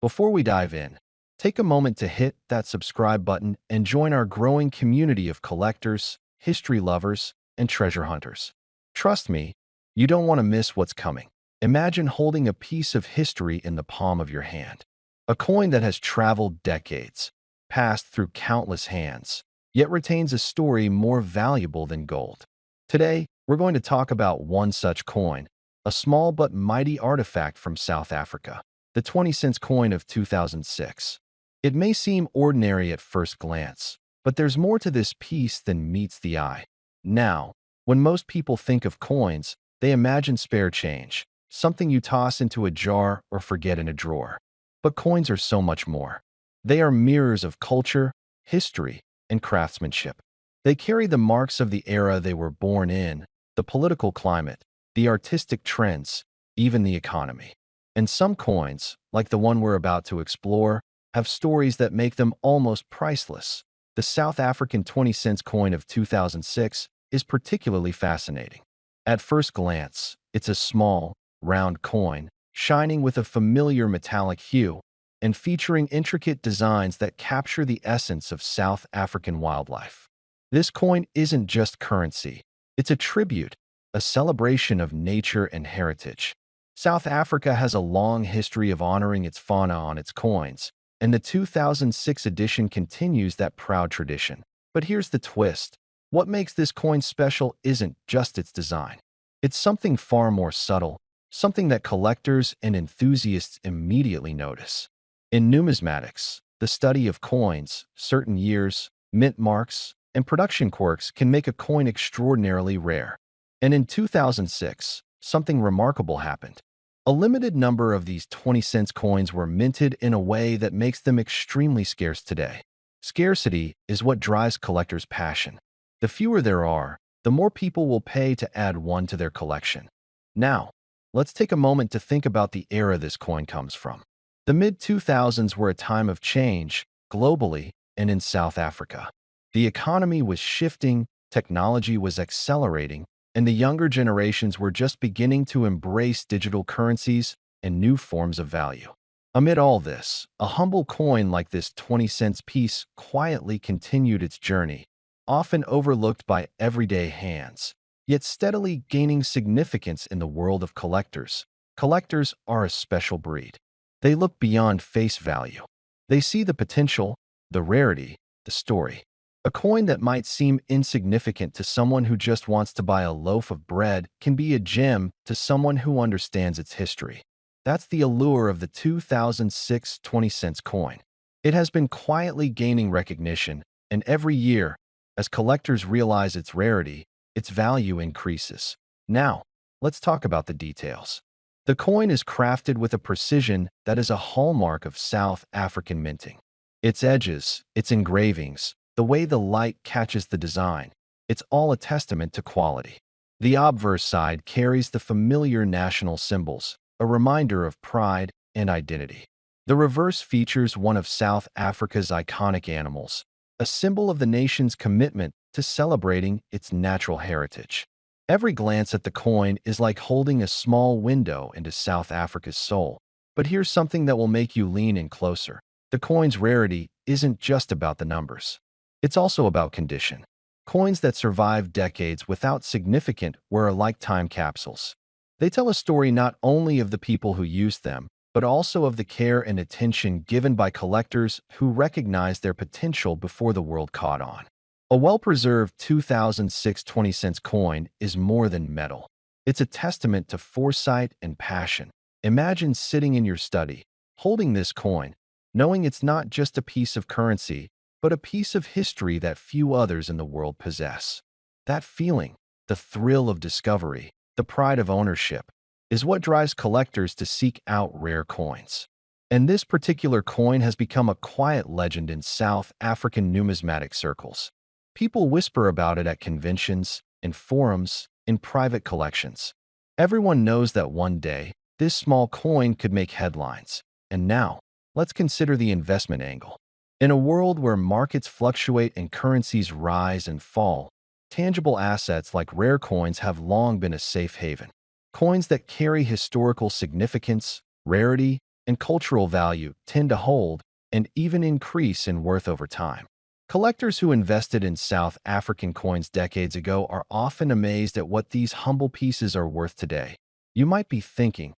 Before we dive in, take a moment to hit that subscribe button and join our growing community of collectors, history lovers, and treasure hunters. Trust me, you don't want to miss what's coming. Imagine holding a piece of history in the palm of your hand. A coin that has traveled decades, passed through countless hands, yet retains a story more valuable than gold. Today, we're going to talk about one such coin, a small but mighty artifact from South Africa, the 20-cent coin of 2006. It may seem ordinary at first glance, but there's more to this piece than meets the eye. Now, when most people think of coins, they imagine spare change, something you toss into a jar or forget in a drawer. But coins are so much more. They are mirrors of culture, history, and craftsmanship. They carry the marks of the era they were born in, the political climate, the artistic trends, even the economy. And some coins, like the one we're about to explore, have stories that make them almost priceless. The South African 20-cent coin of 2006 is particularly fascinating. At first glance, it's a small, round coin, shining with a familiar metallic hue and featuring intricate designs that capture the essence of South African wildlife. This coin isn't just currency, it's a tribute, a celebration of nature and heritage. South Africa has a long history of honoring its fauna on its coins, and the 2006 edition continues that proud tradition. But here's the twist. What makes this coin special isn't just its design. It's something far more subtle, something that collectors and enthusiasts immediately notice. In numismatics, the study of coins, certain years, mint marks, and production quirks can make a coin extraordinarily rare. And in 2006, something remarkable happened. A limited number of these 20-cent coins were minted in a way that makes them extremely scarce today. Scarcity is what drives collectors' passion. The fewer there are, the more people will pay to add one to their collection. Now, let's take a moment to think about the era this coin comes from. The mid-2000s were a time of change, globally and in South Africa. The economy was shifting, technology was accelerating, and the younger generations were just beginning to embrace digital currencies and new forms of value. Amid all this, a humble coin like this 20-cent piece quietly continued its journey, often overlooked by everyday hands, yet steadily gaining significance in the world of collectors. Collectors are a special breed. They look beyond face value. They see the potential, the rarity, the story. A coin that might seem insignificant to someone who just wants to buy a loaf of bread can be a gem to someone who understands its history. That's the allure of the 2006 20-cent coin. It has been quietly gaining recognition, and every year, as collectors realize its rarity, its value increases. Now, let's talk about the details. The coin is crafted with a precision that is a hallmark of South African minting. Its edges, its engravings, the way the light catches the design, it's all a testament to quality. The obverse side carries the familiar national symbols, a reminder of pride and identity. The reverse features one of South Africa's iconic animals, a symbol of the nation's commitment to celebrating its natural heritage. Every glance at the coin is like holding a small window into South Africa's soul. But here's something that will make you lean in closer. The coin's rarity isn't just about the numbers. It's also about condition. Coins that survive decades without significant wear like time capsules. They tell a story not only of the people who used them, but also of the care and attention given by collectors who recognized their potential before the world caught on. A well-preserved 2006 20-cent coin is more than metal. It's a testament to foresight and passion. Imagine sitting in your study, holding this coin, knowing it's not just a piece of currency, but a piece of history that few others in the world possess. That feeling, the thrill of discovery, the pride of ownership, is what drives collectors to seek out rare coins. And this particular coin has become a quiet legend in South African numismatic circles. People whisper about it at conventions, in forums, in private collections. Everyone knows that one day, this small coin could make headlines. And now, let's consider the investment angle. In a world where markets fluctuate and currencies rise and fall, tangible assets like rare coins have long been a safe haven. Coins that carry historical significance, rarity, and cultural value tend to hold and even increase in worth over time. Collectors who invested in South African coins decades ago are often amazed at what these humble pieces are worth today. You might be thinking,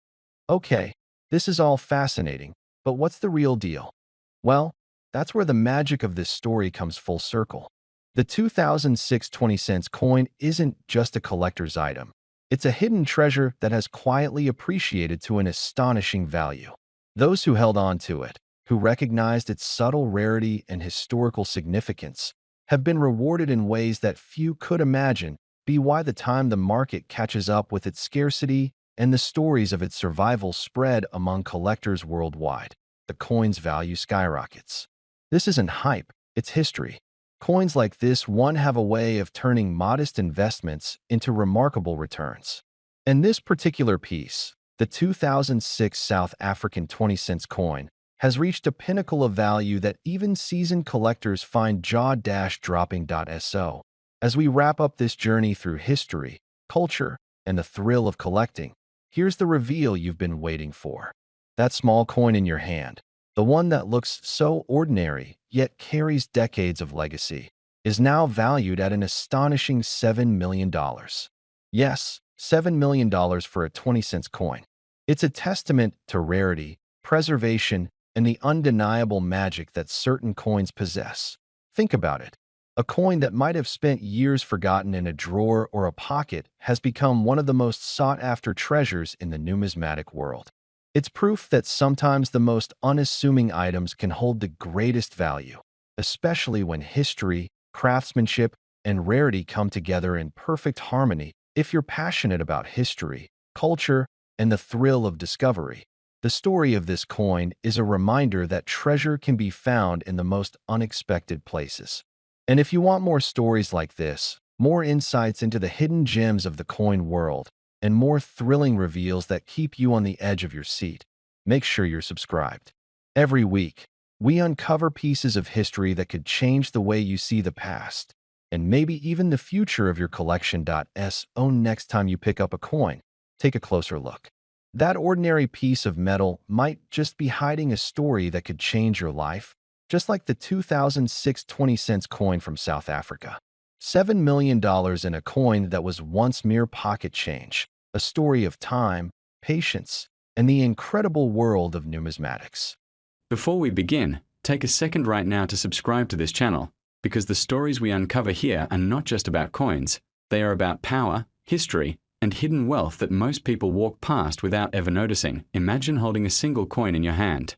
okay, this is all fascinating, but what's the real deal? Well, that's where the magic of this story comes full circle. The 2006 20-cent coin isn't just a collector's item. It's a hidden treasure that has quietly appreciated to an astonishing value. Those who held on to it, who recognized its subtle rarity and historical significance, have been rewarded in ways that few could imagine. By the time the market catches up with its scarcity and the stories of its survival spread among collectors worldwide, the coin's value skyrockets. This isn't hype, it's history. Coins like this one have a way of turning modest investments into remarkable returns. And this particular piece, the 2006 South African 20-cent coin, has reached a pinnacle of value that even seasoned collectors find jaw-dropping. So, as we wrap up this journey through history, culture, and the thrill of collecting, here's the reveal you've been waiting for. That small coin in your hand, the one that looks so ordinary yet carries decades of legacy, is now valued at an astonishing $7 million. Yes, $7 million for a 20-cent coin. It's a testament to rarity, preservation, and the undeniable magic that certain coins possess. Think about it. A coin that might have spent years forgotten in a drawer or a pocket has become one of the most sought-after treasures in the numismatic world. It's proof that sometimes the most unassuming items can hold the greatest value, especially when history, craftsmanship, and rarity come together in perfect harmony. If you're passionate about history, culture, and the thrill of discovery, the story of this coin is a reminder that treasure can be found in the most unexpected places. And if you want more stories like this, more insights into the hidden gems of the coin world, and more thrilling reveals that keep you on the edge of your seat, make sure you're subscribed. Every week, we uncover pieces of history that could change the way you see the past, and maybe even the future of your collection. So next time you pick up a coin, take a closer look. That ordinary piece of metal might just be hiding a story that could change your life, just like the 2006 20-cent coin from South Africa. $7 million in a coin that was once mere pocket change, a story of time, patience, and the incredible world of numismatics. Before we begin, take a second right now to subscribe to this channel, because the stories we uncover here are not just about coins, they are about power, history, and hidden wealth that most people walk past without ever noticing. Imagine holding a single coin in your hand.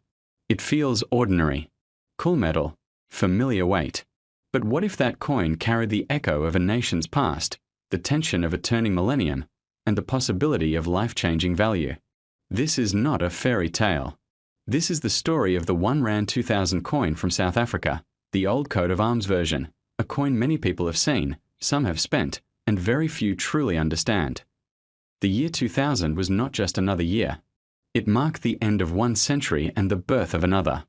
It feels ordinary, cool metal, familiar weight. But what if that coin carried the echo of a nation's past, the tension of a turning millennium, and the possibility of life-changing value? This is not a fairy tale. This is the story of the 1 Rand 2000 coin from South Africa, the old coat of arms version, a coin many people have seen, some have spent, and very few truly understand. The year 2000 was not just another year. It marked the end of one century and the birth of another.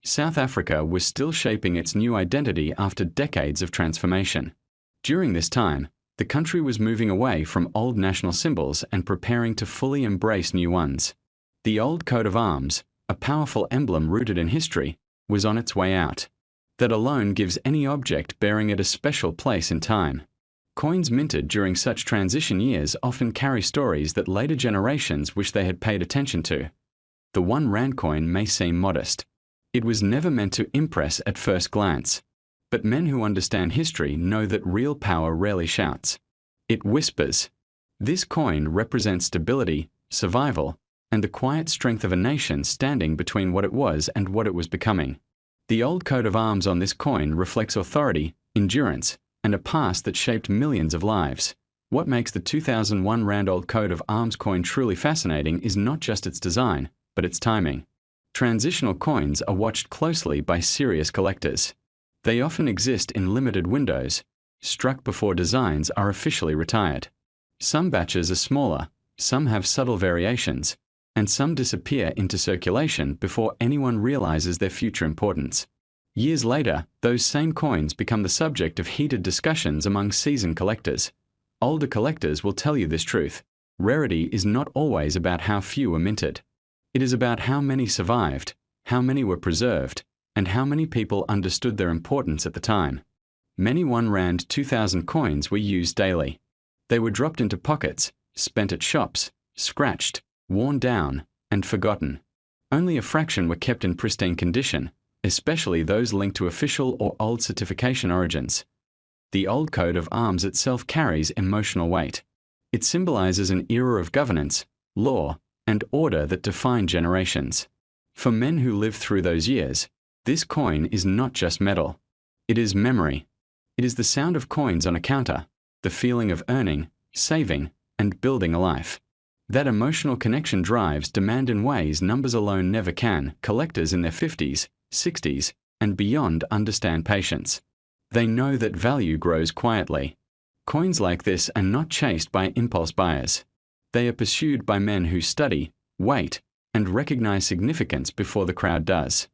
South Africa was still shaping its new identity after decades of transformation. During this time, the country was moving away from old national symbols and preparing to fully embrace new ones. The old coat of arms, a powerful emblem rooted in history, was on its way out. That alone gives any object bearing it a special place in time. Coins minted during such transition years often carry stories that later generations wish they had paid attention to. The 1 Rand coin may seem modest. It was never meant to impress at first glance. But men who understand history know that real power rarely shouts. It whispers. This coin represents stability, survival, and the quiet strength of a nation standing between what it was and what it was becoming. The old coat of arms on this coin reflects authority, endurance, and a past that shaped millions of lives. What makes the 2001 Rand old coat of arms coin truly fascinating is not just its design, but its timing. Transitional coins are watched closely by serious collectors. They often exist in limited windows, struck before designs are officially retired. Some batches are smaller, some have subtle variations, and some disappear into circulation before anyone realizes their future importance. Years later, those same coins become the subject of heated discussions among seasoned collectors. Older collectors will tell you this truth. Rarity is not always about how few are minted. It is about how many survived, how many were preserved, and how many people understood their importance at the time. Many 1 Rand 2000 coins were used daily. They were dropped into pockets, spent at shops, scratched, worn down, and forgotten. Only a fraction were kept in pristine condition, especially those linked to official or old certification origins. The old coat of arms itself carries emotional weight. It symbolizes an era of governance, law, and order that defined generations. For men who lived through those years, this coin is not just metal. It is memory. It is the sound of coins on a counter, the feeling of earning, saving, and building a life. That emotional connection drives demand in ways numbers alone never can. Collectors in their 50s, 60s, and beyond understand patience. They know that value grows quietly. Coins like this are not chased by impulse buyers. They are pursued by men who study, wait, and recognize significance before the crowd does.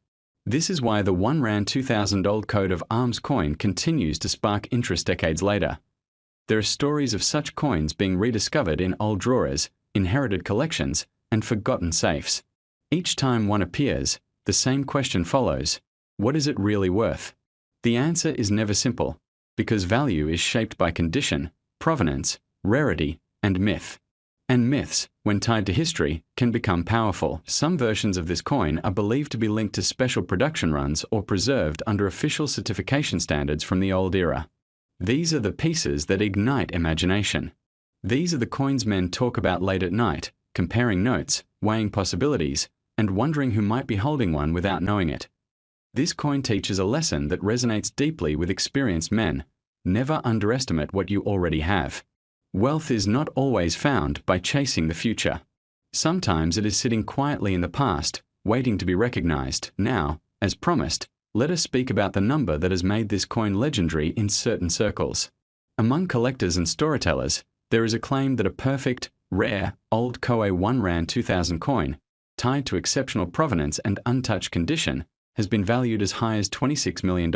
This is why the 1 Rand 2000 old coat of arms coin continues to spark interest decades later. There are stories of such coins being rediscovered in old drawers, inherited collections, and forgotten safes. Each time one appears, the same question follows: what is it really worth? The answer is never simple, because value is shaped by condition, provenance, rarity, and myth. And myths, when tied to history, can become powerful. Some versions of this coin are believed to be linked to special production runs or preserved under official certification standards from the old era. These are the pieces that ignite imagination. These are the coins men talk about late at night, comparing notes, weighing possibilities, and wondering who might be holding one without knowing it. This coin teaches a lesson that resonates deeply with experienced men. Never underestimate what you already have. Wealth is not always found by chasing the future. Sometimes it is sitting quietly in the past, waiting to be recognized. Now, as promised, let us speak about the number that has made this coin legendary in certain circles. Among collectors and storytellers, there is a claim that a perfect, rare, old Koei 1 Rand 2000 coin, tied to exceptional provenance and untouched condition, has been valued as high as $26 million.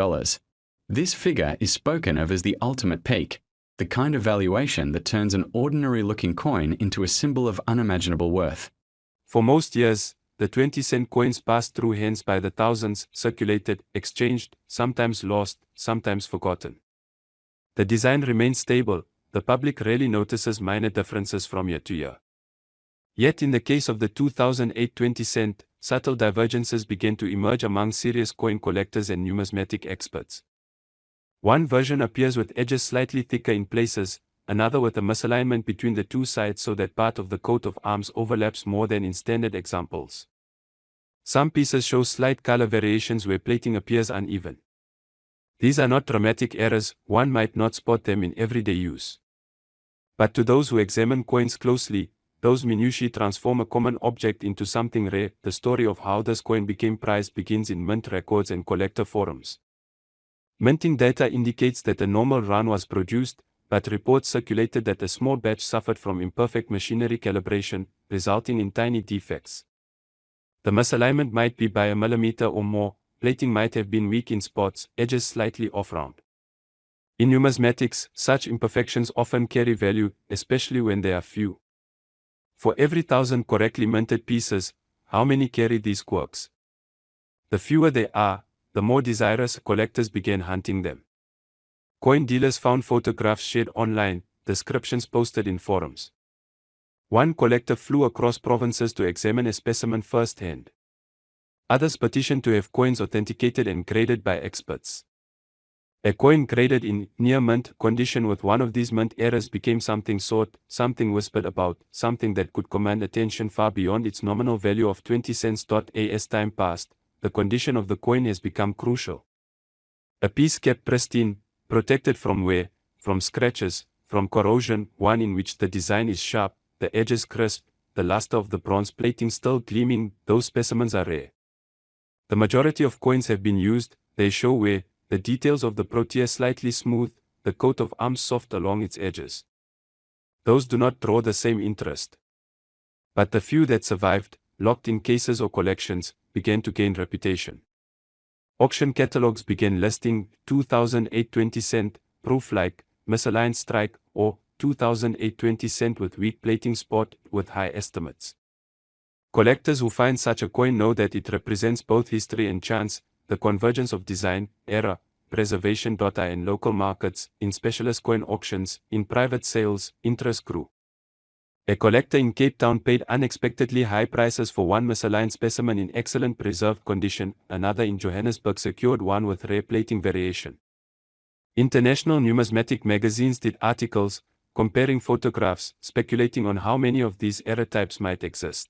This figure is spoken of as the ultimate peak, the kind of valuation that turns an ordinary-looking coin into a symbol of unimaginable worth. For most years, the 20-cent coins passed through hands by the thousands, circulated, exchanged, sometimes lost, sometimes forgotten. The design remains stable. The public rarely notices minor differences from year to year. Yet in the case of the 2008 20-cent, subtle divergences began to emerge among serious coin collectors and numismatic experts. One version appears with edges slightly thicker in places, another with a misalignment between the two sides so that part of the coat of arms overlaps more than in standard examples. Some pieces show slight color variations where plating appears uneven. These are not dramatic errors, one might not spot them in everyday use. But to those who examine coins closely, those minutiae transform a common object into something rare. The story of how this coin became prized begins in mint records and collector forums. Minting data indicates that a normal run was produced, but reports circulated that a small batch suffered from imperfect machinery calibration, resulting in tiny defects. The misalignment might be by a millimeter or more, plating might have been weak in spots, edges slightly off-round. In numismatics, such imperfections often carry value, especially when they are few. For every 1,000 correctly minted pieces, how many carry these quirks? The fewer they are, the more desirous collectors began hunting them. Coin dealers found photographs shared online, descriptions posted in forums. One collector flew across provinces to examine a specimen firsthand. Others petitioned to have coins authenticated and graded by experts. A coin graded in near mint condition with one of these mint errors became something sought, something whispered about, something that could command attention far beyond its nominal value of 20 cents. As time passed, the condition of the coin has become crucial. A piece kept pristine, protected from wear, from scratches, from corrosion, one in which the design is sharp, the edges crisp, the luster of the bronze plating still gleaming, those specimens are rare. The majority of coins have been used, they show wear, the details of the protea slightly smooth, the coat of arms soft along its edges. Those do not draw the same interest. But the few that survived, locked in cases or collections, began to gain reputation. Auction catalogs began listing 2008 20-cent, proof-like, misaligned strike, or 2008 20-cent with weak plating spot with high estimates. Collectors who find such a coin know that it represents both history and chance, the convergence of design, era, preservation data in local markets, in specialist coin auctions, in private sales, interest grew. A collector in Cape Town paid unexpectedly high prices for one misaligned specimen in excellent preserved condition, another in Johannesburg secured one with rare plating variation. International numismatic magazines did articles, comparing photographs, speculating on how many of these era types might exist.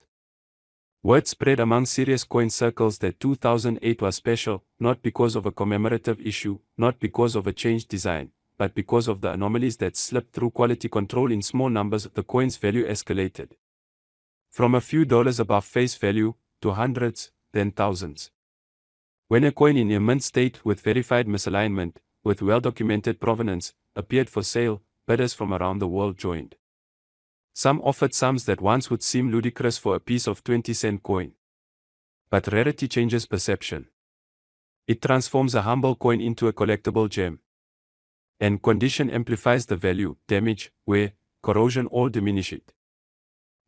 Word spread among serious coin circles that 2008 was special, not because of a commemorative issue, not because of a changed design, but because of the anomalies that slipped through quality control in small numbers. The coin's value escalated from a few dollars above face value, to hundreds, then thousands. When a coin in a mint state with verified misalignment, with well-documented provenance, appeared for sale, bidders from around the world joined. Some offered sums that once would seem ludicrous for a piece of 20-cent coin. But rarity changes perception. It transforms a humble coin into a collectible gem. And condition amplifies the value, damage, wear, corrosion all diminish it.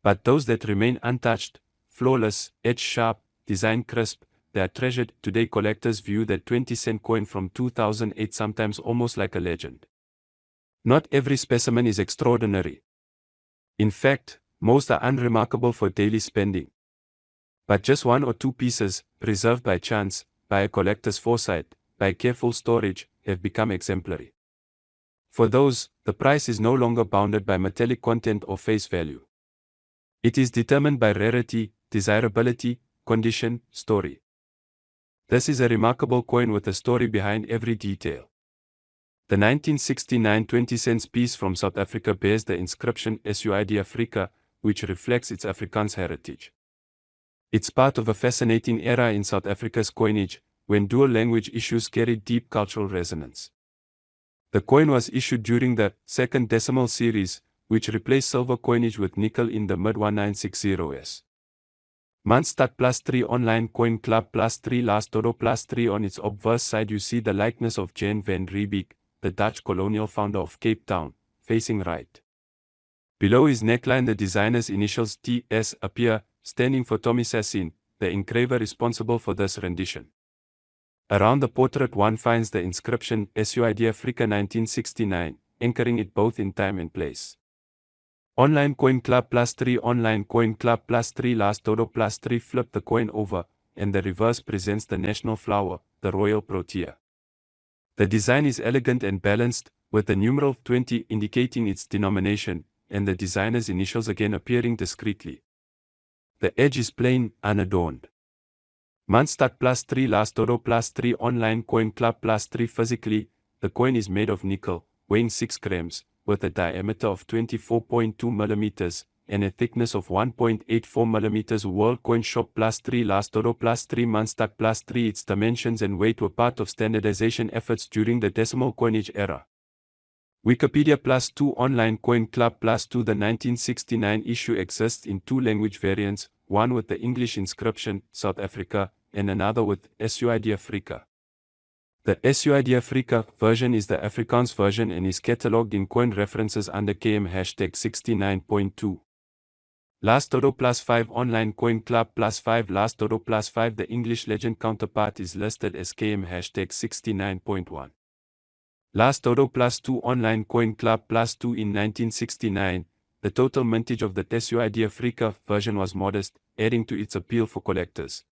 But those that remain untouched, flawless, edge sharp, design crisp, they are treasured. Today collectors view that 20-cent coin from 2008 sometimes almost like a legend. Not every specimen is extraordinary. In fact, most are unremarkable for daily spending. But just one or two pieces, preserved by chance, by a collector's foresight, by careful storage, have become exemplary. For those, the price is no longer bounded by metallic content or face value. It is determined by rarity, desirability, condition, story. This is a remarkable coin with a story behind every detail. The 1969 20-cent piece from South Africa bears the inscription SUID Africa, which reflects its Afrikaans heritage. It's part of a fascinating era in South Africa's coinage, when dual-language issues carried deep cultural resonance. The coin was issued during the second decimal series, which replaced silver coinage with nickel in the mid-1960s. Munstad +3 Online Coin Club +3 Last Dodo +3 On its obverse side you see the likeness of Jan van Riebeeck, the Dutch colonial founder of Cape Town, facing right. Below his neckline the designer's initials TS appear, standing for Tommy Sassin, the engraver responsible for this rendition. Around the portrait one finds the inscription SUID Africa 1969, anchoring it both in time and place. Online Coin Club +3 Online Coin Club +3 Last Dodo +3 Flip the coin over, and the reverse presents the national flower, the royal protea. The design is elegant and balanced, with the numeral 20 indicating its denomination, and the designer's initials again appearing discreetly. The edge is plain, unadorned. Munstad +3 Last Dodo +3 Online Coin Club +3 Physically, the coin is made of nickel, weighing 6 grams, with a diameter of 24.2 mm, and a thickness of 1.84 mm. World Coin Shop +3 Last Dodo +3 Munstad +3 Its dimensions and weight were part of standardization efforts during the decimal coinage era. Wikipedia +2 Online Coin Club +2 The 1969 issue exists in two language variants, one with the English inscription, South Africa, and another with SUID Africa. The SUID Africa version is the Afrikaans version and is catalogued in coin references under KM #69.2. Last Dodo +5 Online Coin Club +5 Last Dodo +5 The English legend counterpart is listed as KM #69.1. Last Dodo +2 Online Coin Club +2 In 1969, the total mintage of the SUID Africa version was modest, adding to its appeal for collectors.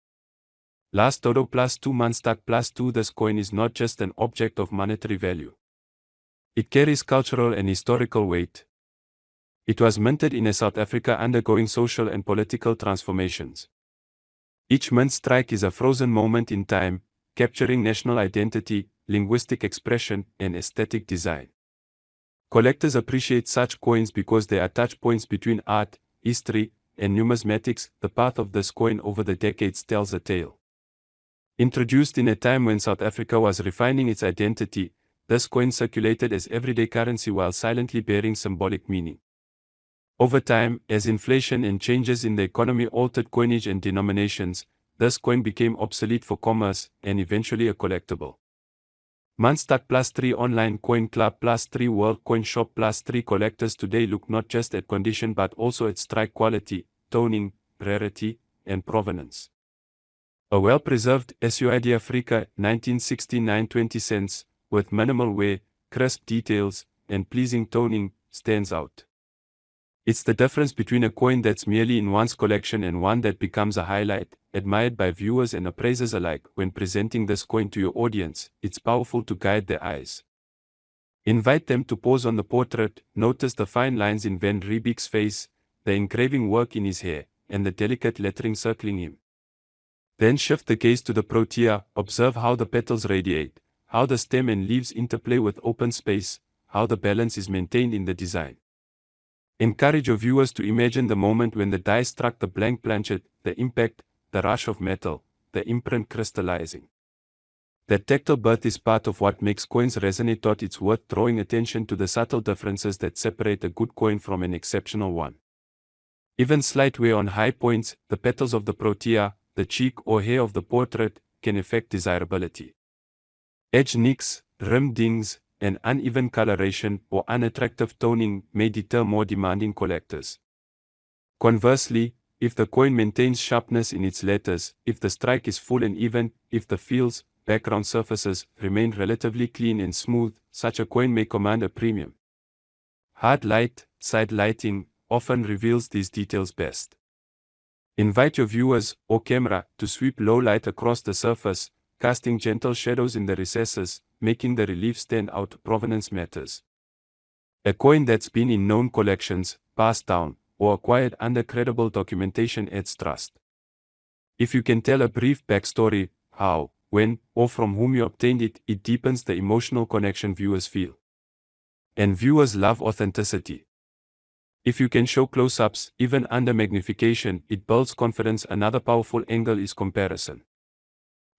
Last Dodo +2 Munstad +2 This coin is not just an object of monetary value. It carries cultural and historical weight. It was minted in a South Africa undergoing social and political transformations. Each mint strike is a frozen moment in time, capturing national identity, linguistic expression, and aesthetic design. Collectors appreciate such coins because they are touch points between art, history, and numismatics. The path of this coin over the decades tells a tale. Introduced in a time when South Africa was refining its identity, this coin circulated as everyday currency while silently bearing symbolic meaning. Over time, as inflation and changes in the economy altered coinage and denominations, this coin became obsolete for commerce, and eventually a collectible. Munstad +3 Online Coin Club +3 World Coin Shop +3 Collectors today look not just at condition but also at strike quality, toning, rarity, and provenance. A well-preserved SUID Africa 1969 20 cents, with minimal wear, crisp details, and pleasing toning, stands out. It's the difference between a coin that's merely in one's collection and one that becomes a highlight, admired by viewers and appraisers alike. When presenting this coin to your audience, it's powerful to guide their eyes. Invite them to pause on the portrait, notice the fine lines in Van Riebeek's face, the engraving work in his hair, and the delicate lettering circling him. Then shift the gaze to the protea, observe how the petals radiate, how the stem and leaves interplay with open space, how the balance is maintained in the design. Encourage your viewers to imagine the moment when the die struck the blank planchet, the impact, the rush of metal, the imprint crystallizing. That tactile birth is part of what makes coins resonate. It's worth drawing attention to the subtle differences that separate a good coin from an exceptional one. Even slight wear on high points, the petals of the protea, the cheek or hair of the portrait, can affect desirability. Edge nicks, rim dings, and uneven coloration or unattractive toning may deter more demanding collectors. Conversely, if the coin maintains sharpness in its letters, if the strike is full and even, if the fields, background surfaces remain relatively clean and smooth, such a coin may command a premium. Hard light, side lighting, often reveals these details best. Invite your viewers, or camera, to sweep low light across the surface, casting gentle shadows in the recesses, making the relief stand out. Provenance matters. A coin that's been in known collections, passed down, or acquired under credible documentation adds trust. If you can tell a brief backstory, how, when, or from whom you obtained it, it deepens the emotional connection viewers feel. And viewers love authenticity. If you can show close-ups, even under magnification, it builds confidence. Another powerful angle is comparison.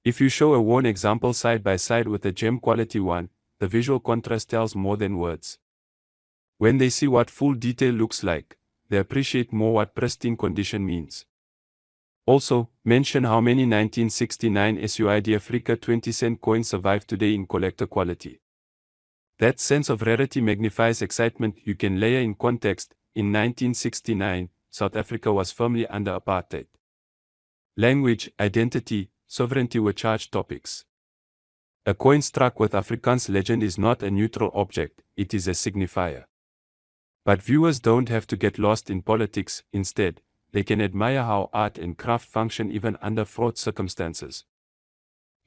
If you show a worn example side by side with a gem quality one, the visual contrast tells more than words. When they see what full detail looks like, they appreciate more what pristine condition means. Also, mention how many 1969 SUID Africa 20-cent coins survive today in collector quality. That sense of rarity magnifies excitement. You can layer in context. In 1969, South Africa was firmly under apartheid. Language, identity, sovereignty were charged topics. A coin struck with Afrikaans legend is not a neutral object, it is a signifier. But viewers don't have to get lost in politics. Instead, they can admire how art and craft function even under fraught circumstances.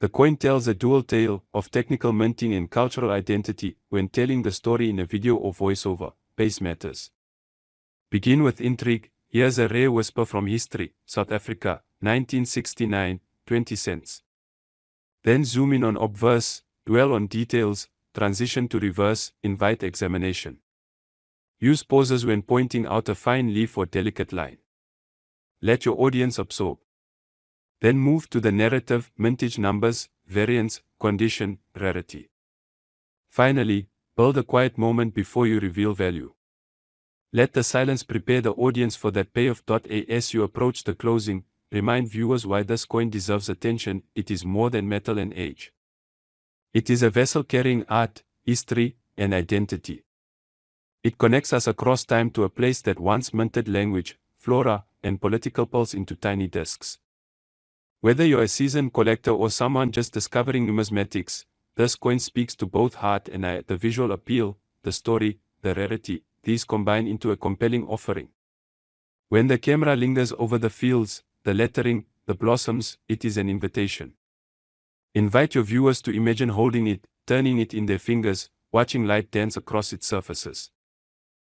The coin tells a dual tale of technical minting and cultural identity. When telling the story in a video or voiceover, pace matters. Begin with intrigue. Here's a rare whisper from history, South Africa, 1969, 20 cents. Then zoom in on obverse, dwell on details, transition to reverse, invite examination. Use pauses when pointing out a fine leaf or delicate line. Let your audience absorb. Then move to the narrative, mintage numbers, variance, condition, rarity. Finally, build a quiet moment before you reveal value. Let the silence prepare the audience for that payoff. As you approach the closing, remind viewers why this coin deserves attention. It is more than metal and age. It is a vessel carrying art, history, and identity. It connects us across time to a place that once minted language, flora, and political pulse into tiny discs. Whether you're a seasoned collector or someone just discovering numismatics, this coin speaks to both heart and eye. The visual appeal, the story, the rarity, these combine into a compelling offering. When the camera lingers over the fields, the lettering, the blossoms, it is an invitation. Invite your viewers to imagine holding it, turning it in their fingers, watching light dance across its surfaces.